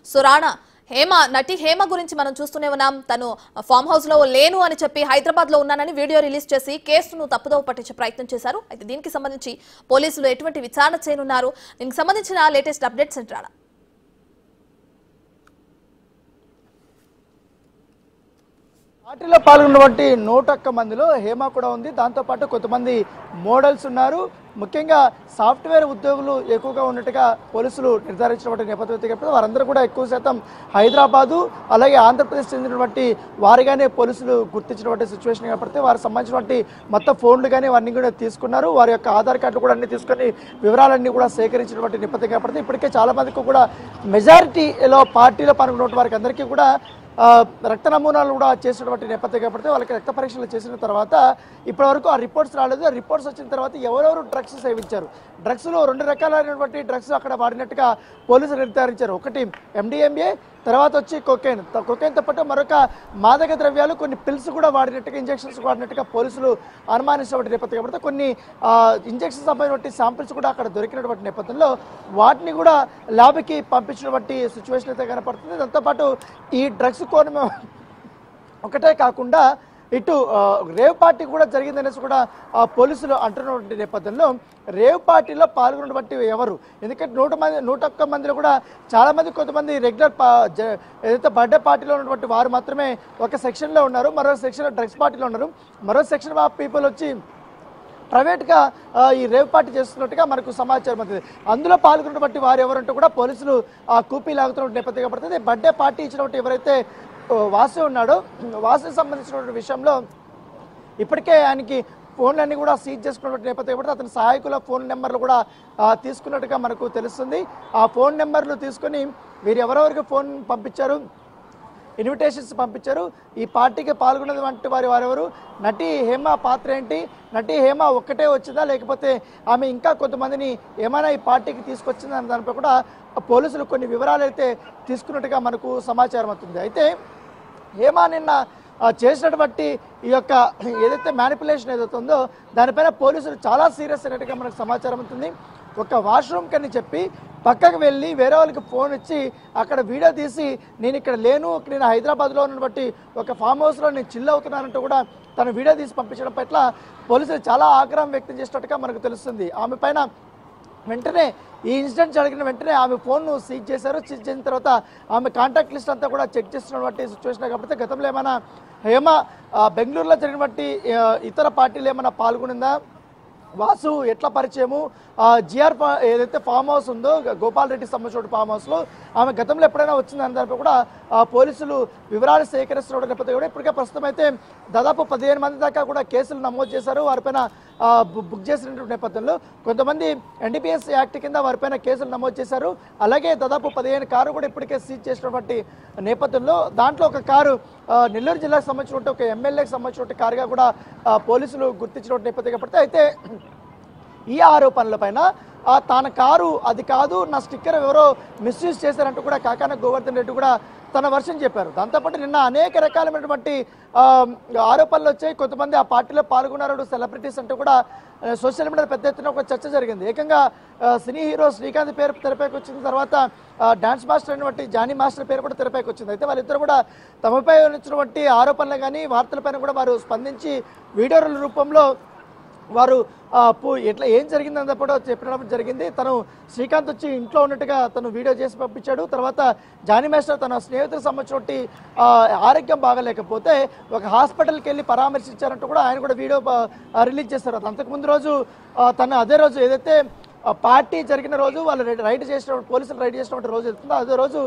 So Rana, నటి హేమ గురించి మనం చూస్తూనే ఉన్నాం. తను ఫామ్ హౌస్ లో లేను అని చెప్పి హైదరాబాద్ లో ఉన్నానని వీడియో రిలీజ్ చేసి కేసును తప్పుదోవ పట్టించే ప్రయత్నం చేశారు. అయితే దీనికి సంబంధించి పోలీసులు ఎటువంటి విచారణ చేయనున్నారు, దీనికి సంబంధించిన లేటెస్ట్ అప్డేట్స్ ఏంటి రాణా? పార్టీలో పాల్గొన్నటువంటి 101 మందిలో హేమ కూడా ఉంది. దాంతోపాటు కొంతమంది మోడల్స్ ఉన్నారు. ముఖ్యంగా సాఫ్ట్వేర్ ఉద్యోగులు ఎక్కువగా ఉన్నట్టుగా పోలీసులు నిర్ధారించినటువంటి నేపథ్యం వారందరూ కూడా ఎక్కువ శాతం హైదరాబాదు అలాగే ఆంధ్రప్రదేశ్ చెందినటువంటి వారిగానే పోలీసులు గుర్తించినటువంటి సిచ్యువేషన్ కాబట్టి వారికి సంబంధించినటువంటి మొత్తం ఫోన్లు కానీ వారిని కూడా తీసుకున్నారు. వారి యొక్క ఆధార్ కార్డులు కూడా అన్ని తీసుకొని వివరాలన్నీ కూడా సేకరించినటువంటి నేపథ్యం కాబట్టి ఇప్పటికే చాలా మందికి కూడా మెజారిటీలో పార్టీలో పాల్గొన్న వారికి అందరికీ కూడా రక్త నమూనాలు కూడా చేసినటువంటి నేపథ్యం కాబట్టి వాళ్ళకి రక్త పరీక్షలు చేసిన తర్వాత ఇప్పటివరకు ఆ రిపోర్ట్స్ రాలేదు. ఆ రిపోర్ట్స్ వచ్చిన తర్వాత ఎవరెవరు డ్రగ్స్ సేవించారు, డ్రగ్స్లో 2 రకాలైనటువంటి డ్రగ్స్ అక్కడ వాడినట్టుగా పోలీసులు నిర్ధారించారు. ఒకటి MDMA, తర్వాత వచ్చి కొకైన్తో పాటు మరొక మాదక ద్రవ్యాలు కొన్ని పిల్స్ కూడా వాడినట్టుగా ఇంజెక్షన్స్ వాడినట్టుగా పోలీసులు అనుమానించినటువంటి నేపథ్యం కాబట్టి కొన్ని ఇంజెక్షన్స్ సంబంధించిన శాంపిల్స్ కూడా అక్కడ దొరికినటువంటి నేపథ్యంలో వాటిని కూడా ల్యాబ్కి పంపించినటువంటి సిచ్యువేషన్ అయితే కనపడుతుంది. దాంతోపాటు ఈ డ్రగ్స్ కోణం ఒకటే కాకుండా ఇటు రేవ్ పార్టీ కూడా జరిగిందనేసి కూడా పోలీసులు అంటున్నటువంటి నేపథ్యంలో రేవ్ పార్టీలో పాల్గొన్నటువంటి ఎవరు, ఎందుకంటే 101 మందిలో కూడా చాలామంది కొంతమంది రెగ్యులర్ ఏదైతే బర్త్డే పార్టీలో ఉన్నటువంటి వారు మాత్రమే ఒక సెక్షన్లో ఉన్నారు, మరో సెక్షన్లో డ్రగ్స్ పార్టీలో ఉన్నారు, మరో సెక్షన్ ఆఫ్ పీపుల్ వచ్చి ప్రైవేట్గా ఈ రేవ్ పార్టీ చేస్తున్నట్టుగా మనకు సమాచారం అవుతుంది. అందులో పాల్గొన్నటువంటి వారు ఎవరంటూ కూడా పోలీసులు కూపీ లాగుతున్న నేపథ్యం కాబట్టి బర్త్డే పార్టీ ఇచ్చినటువంటి ఎవరైతే వాసు ఉన్నాడో వాసుకి సంబంధించినటువంటి విషయంలో ఇప్పటికే ఆయనకి ఫోన్లన్నీ కూడా సీజ్ చేసుకున్నటువంటి నేపథ్యం కాబట్టి అతని సహాయకుల ఫోన్ నెంబర్లు కూడా తీసుకున్నట్టుగా మనకు తెలుస్తుంది. ఆ ఫోన్ నెంబర్లు తీసుకొని వీరు ఎవరెవరికి ఫోన్ పంపించారు, ఇన్విటేషన్స్ పంపించారు, ఈ పార్టీకి పాల్గొన్నటువంటి వారెవరు, నటి హేమ పాత్ర ఏంటి, నటి హేమ ఒక్కటే వచ్చిందా లేకపోతే ఆమె ఇంకా కొంతమందిని ఏమైనా ఈ పార్టీకి తీసుకొచ్చిందా అనే దానిపై కూడా పోలీసులు కొన్ని వివరాలు అయితే తీసుకున్నట్టుగా మనకు సమాచారం అవుతుంది. అయితే హేమ నిన్న చేసినటువంటి ఈ యొక్క ఏదైతే మ్యానిపులేషన్ ఏదైతే ఉందో దానిపైన పోలీసులు చాలా సీరియస్ అయినట్టుగా మనకు సమాచారం అవుతుంది. ఒక వాష్రూమ్ కని చెప్పి పక్కకు వెళ్ళి వేరే వాళ్ళకి ఫోన్ ఇచ్చి అక్కడ వీడియో తీసి నేను ఇక్కడ లేను, నేను హైదరాబాద్లో ఉన్నటువంటి ఒక ఫామ్ హౌస్లో నేను చిల్ అవుతున్నానంటూ కూడా తన వీడియో తీసి పంపించడం పట్ల పోలీసులు చాలా ఆగ్రహం వ్యక్తం చేసినట్టుగా మనకు తెలుస్తుంది. ఆమె పైన వెంటనే ఈ ఇన్సిడెంట్ జరిగిన వెంటనే ఆమె ఫోన్ను సీజ్ చేశారు. సీజ్ చేసిన తర్వాత ఆమె కాంటాక్ట్ లిస్ట్ అంతా కూడా చెక్ చేస్తున్నటువంటి సిచ్యువేషన్ కాబట్టి గతంలో ఏమైనా హేమ బెంగళూరులో జరిగినటువంటి ఇతర పార్టీలు ఏమైనా పాల్గొనిందా, వాసు ఎట్లా పరిచయము, జిఆర్ ఏదైతే ఫామ్ హౌస్ ఉందో గోపాల్ రెడ్డికి సంబంధించిన ఫామ్ హౌస్లో ఆమె గతంలో ఎప్పుడైనా వచ్చిందని దానిపై కూడా పోలీసులు వివరాలు సేకరిస్తున్న నేపథ్యం కూడా ఇప్పటికే ప్రస్తుతం అయితే దాదాపు 15 మంది దాకా కూడా కేసులు నమోదు చేశారు. వారిపైన బుక్ చేసినటువంటి నేపథ్యంలో కొంతమంది NDPS యాక్ట్ కింద వారిపైన కేసులు నమోదు చేశారు. అలాగే దాదాపు 15 కారు కూడా ఇప్పటికే సీజ్ చేసినటువంటి నేపథ్యంలో దాంట్లో ఒక కారు నెల్లూరు జిల్లాకు సంబంధించినటువంటి ఒక ఎమ్మెల్యేకి సంబంధించినటువంటి కారుగా కూడా పోలీసులు గుర్తించినటువంటి నేపథ్యం కాబట్టి అయితే ఈ ఆరోపణలపైన తన కారు అది కాదు, నా స్టిక్కర్ ఎవరో మిస్యూజ్ చేశారంటూ కూడా కాకాన గోవర్ధన్ రెడ్డి కూడా తన వర్షన్ చెప్పారు. దాంతోపాటు నిన్న అనేక రకాలైనటువంటి ఆరోపణలు వచ్చాయి. కొంతమంది ఆ పార్టీలో పాల్గొన్నారు సెలబ్రిటీస్ అంటూ కూడా సోషల్ మీడియాలో పెద్ద ఎత్తున ఒక చర్చ జరిగింది. ఏకంగా సినీ హీరో శ్రీకాంత్ పేరు తెరపైకి వచ్చిన తర్వాత డాన్స్ మాస్టర్ అయినటువంటి జానీ మాస్టర్ పేరు కూడా తెరపైకి వచ్చింది. అయితే వాళ్ళిద్దరు కూడా తమపై వచ్చినటువంటి ఆరోపణలు కానీ వార్తలపైన కూడా వారు స్పందించి వీడియోల రూపంలో వారు ఎట్లా ఏం జరిగిందని కూడా చెప్పడం జరిగింది. తను శ్రీకాంత్ వచ్చి ఇంట్లో ఉన్నట్టుగా తను వీడియో చేసి పంపించాడు. తర్వాత జానీ మాస్టర్ తన స్నేహితులకు సంబంధించినటువంటి ఆరోగ్యం బాగలేకపోతే ఒక హాస్పిటల్కి వెళ్ళి పరామర్శించారంటూ కూడా ఆయన కూడా వీడియో రిలీజ్ చేస్తారు. అంతకుముందు రోజు తను అదే రోజు ఏదైతే పార్టీ జరిగిన రోజు వాళ్ళు రైడ్ చేసిన పోలీసులు రైడ్ చేసినటువంటి రోజు వెళ్తుందో అదే రోజు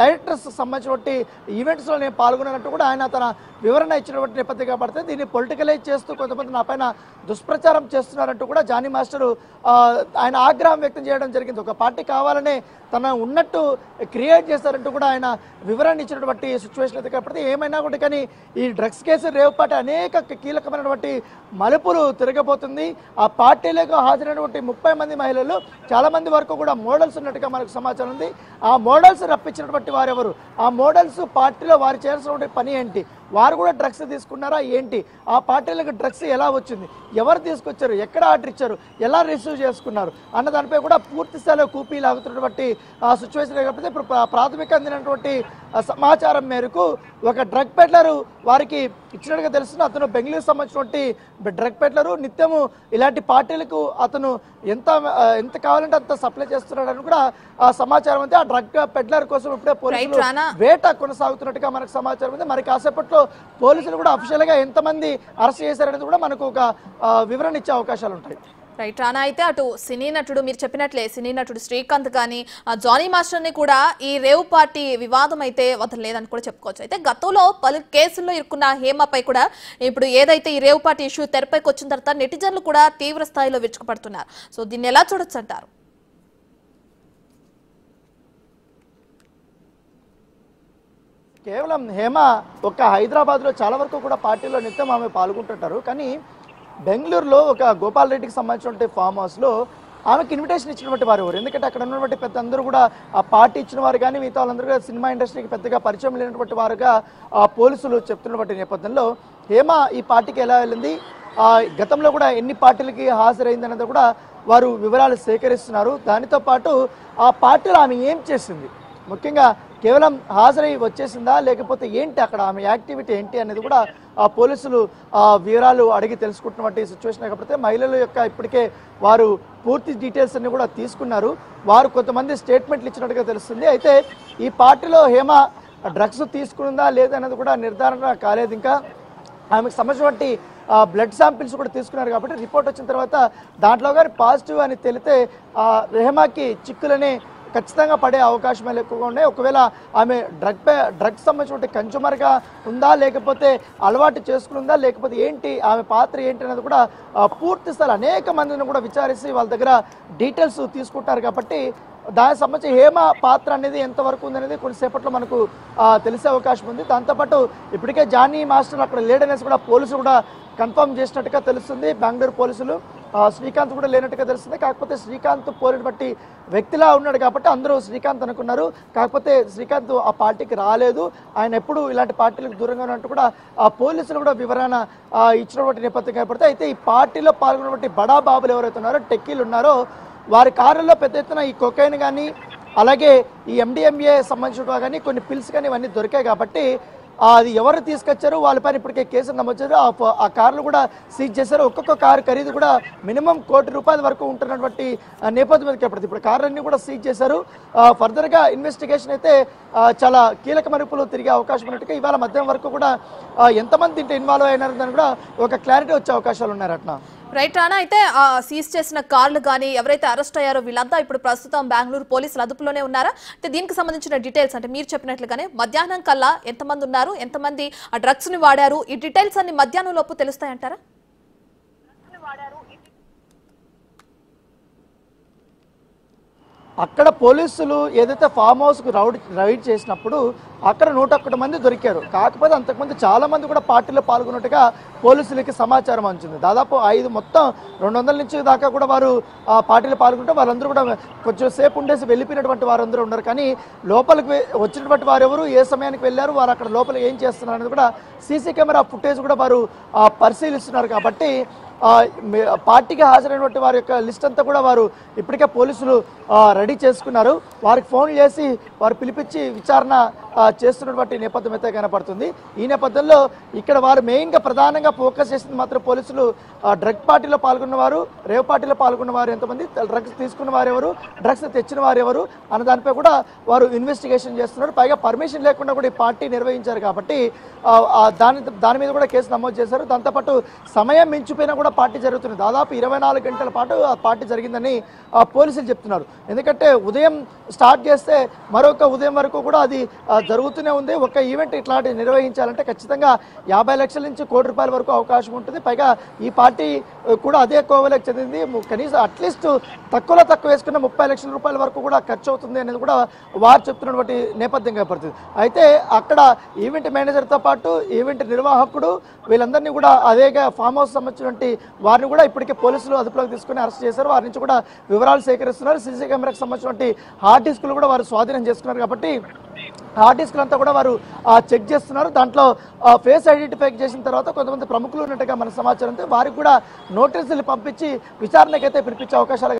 డైరెక్టర్స్ సంబంధించినటువంటి ఈవెంట్స్లో నేను పాల్గొన్నట్టు కూడా ఆయన తన వివరణ ఇచ్చినటువంటి నేపథ్యం కాబట్టి దీన్ని పొలిటికలైజ్ చేస్తూ కొంతమంది నా పైన దుష్ప్రచారం చేస్తున్నారంటూ కూడా జానీ మాస్టరు ఆయన ఆగ్రహం వ్యక్తం చేయడం జరిగింది. ఒక పార్టీ కావాలనే తన ఉన్నట్టు క్రియేట్ చేస్తారంటూ కూడా ఆయన వివరణ ఇచ్చినటువంటి సిచ్యువేషన్ అయితే కాబట్టి ఏమైనా కూడా కానీ ఈ డ్రగ్స్ కేసు రేవ్ పార్టీ అనేక కీలకమైనటువంటి మలుపులు తిరగబోతుంది. ఆ పార్టీలకు హాజరైనటువంటి 30 మంది మహిళలు చాలా మంది వరకు కూడా మోడల్స్ ఉన్నట్టుగా మనకు సమాచారం ఉంది. ఆ మోడల్స్ రప్పించినటువంటి వారెవరు, ఆ మోడల్స్ పార్టీలో వారు చేయాల్సినటువంటి పని ఏంటి, వారు కూడా డ్రగ్స్ తీసుకున్నారా ఏంటి, ఆ పార్టీలకు డ్రగ్స్ ఎలా వచ్చింది, ఎవరు తీసుకొచ్చారు, ఎక్కడ ఆర్డర్ ఇచ్చారు, ఎలా రిసీవ్ చేసుకున్నారు అన్న దానిపై కూడా పూర్తి స్థాయిలో కూపీ లాగుతున్నటువంటి సిచ్యువేషన్. కాబట్టి ఇప్పుడు ప్రాథమిక అందినటువంటి సమాచారం మేరకు ఒక డ్రగ్ పెడ్లరు వారికి ఇచ్చినట్టుగా తెలుస్తుంది. అతను బెంగళూరు సంబంధించినటువంటి డ్రగ్ పెడ్లరు, నిత్యము ఇలాంటి పార్టీలకు అతను ఎంత కావాలంటే అంత సప్లై చేస్తున్నాడని కూడా ఆ సమాచారం ఉంది. ఆ డ్రగ్ పెడ్లర్ కోసం ఇప్పుడే పోలీసులు వేట కొనసాగుతున్నట్టుగా మనకు సమాచారం ఉంది. మరి కాసేపట్లో పోలీసులు కూడా అఫీషియల్ గా ఎంతమంది అరెస్ట్ చేశారనేది కూడా మనకు ఒక వివరణ ఇచ్చే అవకాశాలు ఉంటాయి. రైట్ రానా, అయితే అటు సినీ నటుడు మీరు చెప్పినట్లే సినీ నటుడు శ్రీకాంత్ కానీ జానీ మాస్టర్ ని కూడా ఈ రేవ్ పార్టీ వివాదం అయితే వదలలేదని కూడా చెప్పుకోవచ్చు. అయితే గతంలో పలు కేసుల్లో ఇరుక్కున్న హేమపై కూడా ఇప్పుడు ఏదైతే ఈ రేవ్ పార్టీ ఇష్యూ తెరపైకి వచ్చిన తర్వాత నెటిజన్లు కూడా తీవ్ర స్థాయిలో విరుచుకుపడుతున్నారు. సో దీన్ని ఎలా చూడొచ్చు అంటారు? కేవలం హేమ ఒక హైదరాబాద్లో చాలా వరకు కూడా పార్టీలో నిత్యం ఆమె పాల్గొంటుంటారు. కానీ బెంగళూరులో ఒక గోపాల్ రెడ్డికి సంబంధించిన ఫామ్ హౌస్లో ఆమెకు ఇన్విటేషన్ ఇచ్చినటువంటి వారు ఎవరు? ఎందుకంటే అక్కడ ఉన్నటువంటి పెద్ద అందరూ కూడా ఆ పార్టీ ఇచ్చిన వారు కానీ మిగతా వాళ్ళందరూ కూడా సినిమా ఇండస్ట్రీకి పెద్దగా పరిచయం లేనటువంటి వారుగా పోలీసులు చెప్తున్నటువంటి నేపథ్యంలో హేమ ఈ పార్టీకి ఎలా వెళ్ళింది, గతంలో కూడా ఎన్ని పార్టీలకి హాజరైంది అనేది కూడా వారు వివరాలు సేకరిస్తున్నారు. దానితో పాటు ఆ పార్టీలో ఆమె ఏం చేసింది, ముఖ్యంగా కేవలం హాజరై వచ్చేసిందా లేకపోతే ఏంటి అక్కడ ఆమె యాక్టివిటీ ఏంటి అనేది కూడా ఆ పోలీసులు వివరాలు అడిగి తెలుసుకుంటున్నటువంటి సిచ్యువేషన్. కాకపోతే మహిళల యొక్క ఇప్పటికే వారు పూర్తి డీటెయిల్స్ అన్ని కూడా తీసుకున్నారు. వారు కొంతమంది స్టేట్మెంట్లు ఇచ్చినట్టుగా తెలుస్తుంది. అయితే ఈ పార్టీలో హేమ డ్రగ్స్ తీసుకుందా లేదనేది కూడా నిర్ధారణ కాలేదు. ఇంకా ఆమెకు సంబంధించినటువంటి బ్లడ్ శాంపిల్స్ కూడా తీసుకున్నారు. కాబట్టి రిపోర్ట్ వచ్చిన తర్వాత దాంట్లో కానీ పాజిటివ్ అని తెలితే హేమకి చిక్కులని ఖచ్చితంగా పడే అవకాశాలు ఎక్కువగా ఉన్నాయి. ఒకవేళ ఆమె డ్రగ్స్ సంబంధించిన కన్జ్యూమర్గా ఉందా లేకపోతే అలవాటు చేసుకుందా లేకపోతే ఏంటి ఆమె పాత్ర ఏంటి అనేది కూడా పూర్తి స్థాయి అనేక మందిని కూడా విచారిస్తే వాళ్ళ దగ్గర డీటెయిల్స్ తీసుకుంటారు. కాబట్టి దానికి సంబంధించి హేమ పాత్ర అనేది ఎంతవరకు ఉందనేది కొంతసేపట్లో మనకు తెలిసే అవకాశం ఉంది. దాంతోపాటు ఇప్పటికే జానీ మాస్టర్ అక్కడ లేడనేసి కూడా పోలీసులు కూడా కన్ఫర్మ్ చేసినట్టుగా తెలుస్తుంది. బెంగళూరు పోలీసులు శ్రీకాంత్ కూడా లేనట్టుగా తెలుస్తుంది. కాకపోతే శ్రీకాంత్ పోలిన బట్టి వ్యక్తిలా ఉన్నాడు కాబట్టి అందరూ శ్రీకాంత్ అనుకున్నారు. కాకపోతే శ్రీకాంత్ ఆ పార్టీకి రాలేదు, ఆయన ఎప్పుడు ఇలాంటి పార్టీలకు దూరంగా ఉన్నట్టు కూడా ఆ పోలీసులు కూడా వివరణ ఇచ్చినటువంటి నేపథ్యం ఏర్పడితే, అయితే ఈ పార్టీలో పాల్గొన్నటువంటి బడా బాబులు ఎవరైతే ఉన్నారో టెక్కీలు ఉన్నారో వారి కారుల్లో పెద్ద ఎత్తున ఈ కొకైన్ కానీ అలాగే ఈ MDMA సంబంధించిన కానీ కొన్ని పిల్స్ కానీ ఇవన్నీ దొరికాయి. కాబట్టి అది ఎవరు తీసుకొచ్చారు వాళ్ళపైన ఇప్పటికే కేసులు నమోదు చేశారు. ఆ కార్లు కూడా సీజ్ చేశారు. ఒక్కొక్క కారు ఖరీదు కూడా మినిమం ₹1 కోటి వరకు ఉంటున్నటువంటి నేపథ్యం మీద ఏర్పడుతుంది. ఇప్పుడు కార్లన్నీ కూడా సీజ్ చేశారు. ఫర్దర్గా ఇన్వెస్టిగేషన్ అయితే చాలా కీలక మలుపులు తిరిగే అవకాశం ఉన్నట్టుగా ఇవాళ మధ్యాహ్నం వరకు కూడా ఎంతమంది దీంట్లో ఇన్వాల్వ్ అయినారని కూడా ఒక క్లారిటీ వచ్చే అవకాశాలు ఉన్నారట. రైట్ రానా, అయితే సీజ్ చేసిన కార్లు కానీ ఎవరైతే అరెస్ట్ అయ్యారో వీళ్ళంతా ఇప్పుడు ప్రస్తుతం బెంగళూరు పోలీసులు అదుపులోనే ఉన్నారా? అంటే దీనికి సంబంధించిన డీటెయిల్స్ అంటే మీరు చెప్పినట్లుగానే మధ్యాహ్నం కల్లా ఎంతమంది ఉన్నారు, ఎంతమంది ఆ డ్రగ్స్ ని వాడారు, ఈ డీటెయిల్స్ అన్ని మధ్యాహ్నం లోపు తెలుస్తాయంటారా? అక్కడ పోలీసులు ఏదైతే ఫామ్ హౌస్కు రైడ్ చేసినప్పుడు అక్కడ 101 మంది దొరికారు. కాకపోతే అంతకుముందు చాలా మంది కూడా పార్టీలో పాల్గొన్నట్టుగా పోలీసులకి సమాచారం అందింది. దాదాపు 5 మొత్తం 200 నుంచి దాకా కూడా వారు ఆ పార్టీలో పాల్గొంటే వాళ్ళందరూ కూడా కొంచెం సేపు ఉండేసి వెళ్ళిపోయినటువంటి వారందరూ ఉన్నారు. కానీ లోపలికి వచ్చినటువంటి వారు ఎవరు, ఏ సమయానికి వెళ్ళారు, వారు అక్కడ లోపల ఏం చేస్తున్నారు అనేది కూడా సీసీ కెమెరా ఫుటేజ్ కూడా వారు పరిశీలిస్తున్నారు. కాబట్టి పార్టీకి హాజరైనటువంటి వారి యొక్క లిస్ట్ అంతా కూడా వారు ఇప్పటికే పోలీసులు రెడీ చేసుకున్నారు. వారికి ఫోన్ చేసి వారు పిలిపించి విచారణ చేస్తున్నటువంటి నేపథ్యం అయితే కనపడుతుంది. ఈ నేపథ్యంలో ఇక్కడ వారు మెయిన్గా ప్రధానంగా ఫోకస్ చేసింది మాత్రం పోలీసులు డ్రగ్ పార్టీలో పాల్గొన్న వారు, రేవ్ పార్టీలో పాల్గొన్న వారు ఎంతమంది, డ్రగ్స్ తీసుకున్న వారు ఎవరు, డ్రగ్స్ తెచ్చిన వారు ఎవరు అన్న దానిపై కూడా వారు ఇన్వెస్టిగేషన్ చేస్తున్నారు. పైగా పర్మిషన్ లేకుండా కూడా ఈ పార్టీ నిర్వహించారు కాబట్టి దాని మీద కూడా కేసు నమోదు చేశారు. దాంతోపాటు సమయం మించిపోయినా కూడా పార్టీ జరుగుతుంది. దాదాపు 24 గంటల పాటు ఆ పార్టీ జరిగిందని పోలీసులు చెప్తున్నారు. ఎందుకంటే ఉదయం స్టార్ట్ చేస్తే మరొక ఉదయం వరకు కూడా అది జరుగుతూనే ఉంది. ఒక ఈవెంట్ ఇట్లాంటి నిర్వహించాలంటే ఖచ్చితంగా 50 లక్షల నుంచి ₹1 కోటి వరకు అవకాశం ఉంటుంది. పైగా ఈ పార్టీ కూడా అదే కోవలకు చెందింది. కనీసం అట్లీస్ట్ తక్కువలో తక్కువ వేసుకున్న ₹30 లక్షల వరకు కూడా ఖర్చు అవుతుంది అనేది కూడా వారు చెప్తున్నటువంటి నేపథ్యం ఏర్పడుతుంది. అయితే అక్కడ ఈవెంట్ మేనేజర్తో పాటు ఈవెంట్ నిర్వాహకుడు వీళ్ళందరినీ కూడా అదేగా ఫామ్ హౌస్ సంబంధించినటువంటి వారిని కూడా ఇప్పటికే పోలీసులు అదుపులోకి తీసుకుని అరెస్ట్ చేశారు. వారి నుంచి కూడా వివరాలు సేకరిస్తున్నారు. సీసీ కెమెరాకి సంబంధించినటువంటి హార్డ్ డిస్కులు కూడా వారు స్వాధీనం చేసుకున్నారు. కాబట్టి ఆర్టిస్టులంతా కూడా వారు చెక్ చేస్తున్నారు. దాంట్లో ఫేస్ ఐడెంటిఫై చేసిన తర్వాత కొంతమంది ప్రముఖులు ఉన్నట్టుగా మన సమాచారంతో వారికి కూడా నోటీసులు పంపించి విచారణకైతే పిలిపించే అవకాశాలు